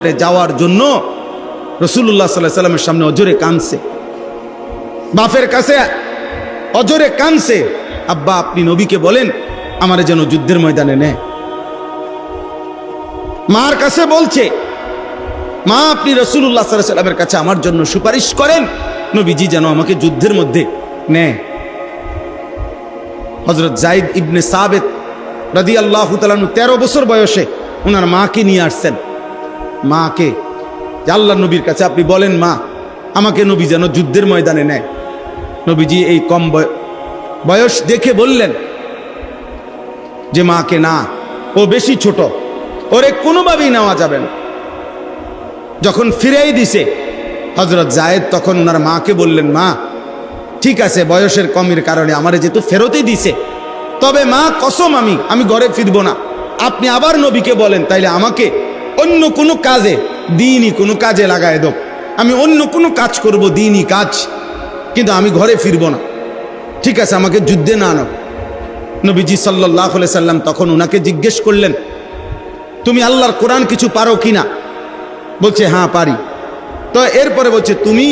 যাওয়ার জন্য রাসূলুল্লাহ সাল্লাল্লাহু আলাইহি ওয়াসাল্লামের সামনে অজরে কাঁদছে, বাপের কাছে অজরে কাঁদছে, আব্বা আপনি নবীকে বলেন আমারে যেন যুদ্ধের ময়দানে নেয়। মার কাছে বলছে, মা আপনি রাসূলুল্লাহ সাল্লাল্লাহু আলাইহি ওয়াসাল্লামের কাছে আমার জন্য সুপারিশ করেন, নবীজি যেন আমাকে যুদ্ধের মধ্যে নেয়। হযরত যায়েদ ইবনে সাবিত রাদিয়াল্লাহু তাআলা 13 বছর বয়সে ওনার মাকে নিয়ে আসছেন। মাকে যে আল্লাহর নবীর কাছে আপনি বলেন মা আমাকে নবী যেন যুদ্ধের ময়দানে নেয়। নবীজি এই কম বয়স দেখে বললেন যে মাকে না, ও বেশি ছোট, ওরে কোনোভাবেই নেওয়া যাবে না। যখন ফিরেই দিছে হযরত যায়েদ তখন ওনার মাকে বললেন, মা ঠিক আছে বয়সের কমের কারণে আমারে যেহেতু ফেরতই দিছে, তবে মা কসম আমি ঘরে ফিরব না, আপনি আবার নবীকে বলেন তাইলে আমাকে অন্য কোনো কাজে দিনই কোনো কাজে লাগায় দাও, আমি অন্য কোনো কাজ করব দিনই কাজ, কিন্তু আমি ঘরে ফিরব না। ঠিক আছে আমাকে যুদ্ধে না আনো। নবীজি সাল্লাল্লাহু আলাইহি সাল্লাম তখন ওনাকে জিজ্ঞেস করলেন, তুমি আল্লাহর কোরআন কিছু পারো কিনা? বলছে হ্যাঁ পারি। তো এরপরে বলছে তুমি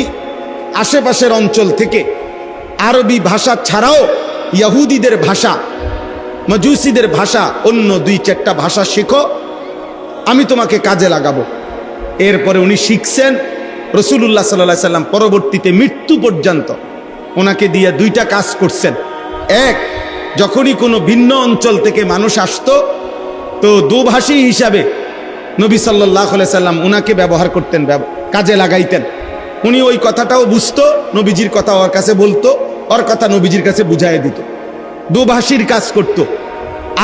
আশেপাশের অঞ্চল থেকে আরবি ভাষা ছাড়াও ইহুদিদের ভাষা, মাজুসিদের ভাষা, অন্য 2-4টা ভাষা শেখো, আমি তোমাকে কাজে লাগাবো। এরপরে উনি শিখছেন। রাসূলুল্লাহ সাল্লাল্লাহু আলাইহি সাল্লাম পরবর্তীতে মৃত্যু পর্যন্ত ওনাকে দিয়ে 2টা কাজ করছেন। এক, যখনই কোনো ভিন্ন অঞ্চল থেকে মানুষ আসতো তো দুভাষী হিসাবে নবী সাল্লাল্লাহু আলাইহি সাল্লাম ওনাকে ব্যবহার করতেন, কাজে লাগাইতেন। উনি ওই কথাটাও বুঝতো, নবীজির কথা ওর কাছে বলতো, ওর কথা নবীজির কাছে বুঝাইয়ে দিত, দুভাষীর কাজ করত।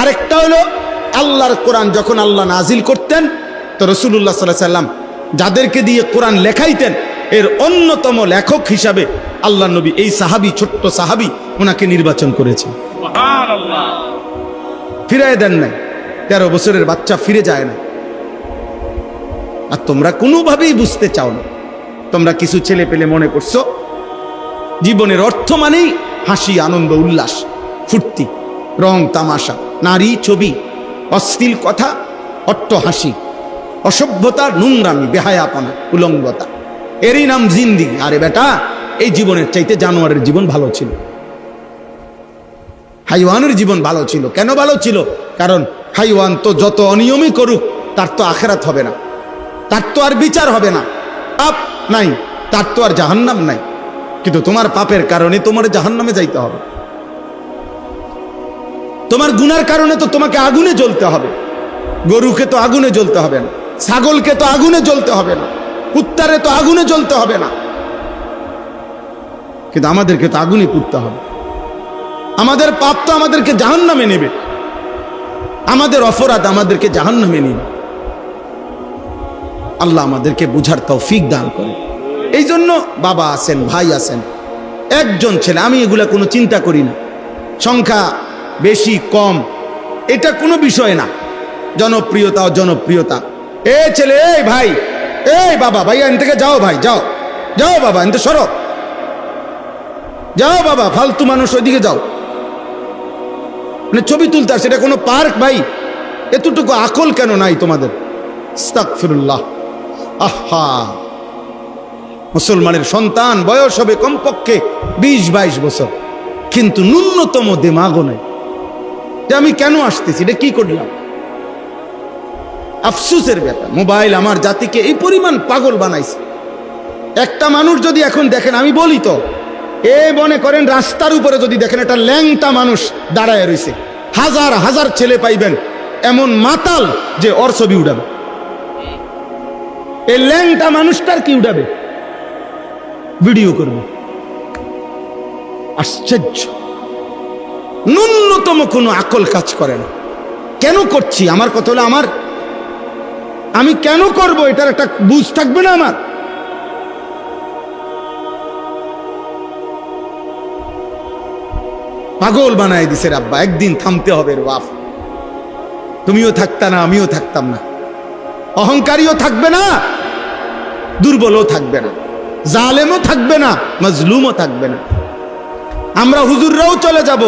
আরেকটা হলো আল্লাহর কোরআন যখন আল্লাহ নাজিল করতেন তো রাসূলুল্লাহ সাল্লাল্লাহু আলাইহি সাল্লাম যাদেরকে দিয়ে কোরআন লেখাইতেন এর অন্যতম লেখক হিসাবে আল্লাহ নবী এই সাহাবী, ছোট্ট সাহাবী ওনাকে নির্বাচন করেছেন। সুবহানাল্লাহ। ফিরিয়ে দেন নাই, 13 বছরের বাচ্চা ফিরে যায় না। আর তোমরা কোনোভাবেই বুঝতে চাও না, তোমরা কিছু ছেলে পেলে মনে করছো জীবনের অর্থ মানেই হাসি, আনন্দ, উল্লাস, ফুর্তি, রং তামাশা, নারী, ছবি, অশ্লীল কথা, অট্ট হাসি, অসভ্যতা, নোংরামি, বেহায়াপনা, উলঙ্গতা, এরই নাম জিন্দেগি। আরে বেটা এই জীবনের চাইতে জানোয়ারের জীবন ভালো ছিল, হাইওয়ানের জীবন ভালো ছিল। কেন ভালো ছিল? কারণ হাইওয়ান তো যত অনিয়মই করুক তার তো আখেরাত হবে না, তার তো আর বিচার হবে না, পাপ নাই, তার তো আর জাহান্নাম নাই। কিন্তু তোমার পাপের কারণে তোমার জাহান্নামে যাইতে হবে, তোমার গুনার কারণে তো তোমাকে আগুনে জ্বলতে হবে। গরুকে তো আগুনে জ্বলতে হবে না, ছাগলকে তো আগুনে জ্বলতে হবে না, কুত্তারে তো আগুনে জ্বলতে হবে না, কিন্তু আমাদেরকে তো আগুনে পুড়তে হবে। আমাদের পাপ তো আমাদেরকে জাহান্নামে নেবে, আমাদের অপরাধ আমাদেরকে জাহান্নামে নেবে। আল্লাহ আমাদেরকে বুঝার তৌফিক দান করে। এই জন্য বাবা আছেন, ভাই আছেন, একজন ছেলে, আমি এগুলা কোনো চিন্তা করি না, সংখ্যা বেশি কম এটা কোনো বিষয় না, জনপ্রিয়তা অজনপ্রিয়তা। এ ছেলে, এই ভাই, এই বাবা, ভাই এখান থেকে যাও, ভাই যাও, যাও বাবা, এখান থেকে সরো, যাও বাবা, ফালতু মানুষ ওইদিকে যাও। মানে ছবি তুলতে আসে, এটা কোনো পার্ক ভাই? এতটুকু আকল কেন নাই তোমাদের? আস্তাগফিরুল্লাহ। আহা, মুসলমানের সন্তান বয়স হবে কমপক্ষে 20-22 বছর, কিন্তু ন্যূনতম দিমাগও নাই যে আমি কেন আসতেছি, এটা কি করলাম। আফসোসের ব্যাপার, মোবাইল আমার জাতিকে এই পরিমাণ পাগল বানাইছে। একটা মানুষ যদি এখন দেখেন, আমি বলি তো, মনে করেন রাস্তার উপরে যদি দেখেন একটা ল্যাংটা মানুষ দাঁড়ায় রয়েছে, হাজার হাজার ছেলে পাইবেন এমন মাতাল যে ওর ছবি উঠাবে। এই ল্যাংটা মানুষটার কি উঠাবে? ভিডিও করবে। আশ্চর্য, ন্যূনতম কোনো আকল কাজ করে না। কেন করছি? আমার কথা হলো আমি কেন করব এটার একটা বুঝ থাকবে না আমার? পাগল বানায় দিছে আব্বা। একদিন থামতে হবে রে বাপ। তুমিও থাকতা না, আমিও থাকতাম না, অহংকারীও থাকবে না, দুর্বলও থাকবে না, জালেমও থাকবে না, মাজলুমও থাকবে না। আমরা হুজুররাও চলে যাব,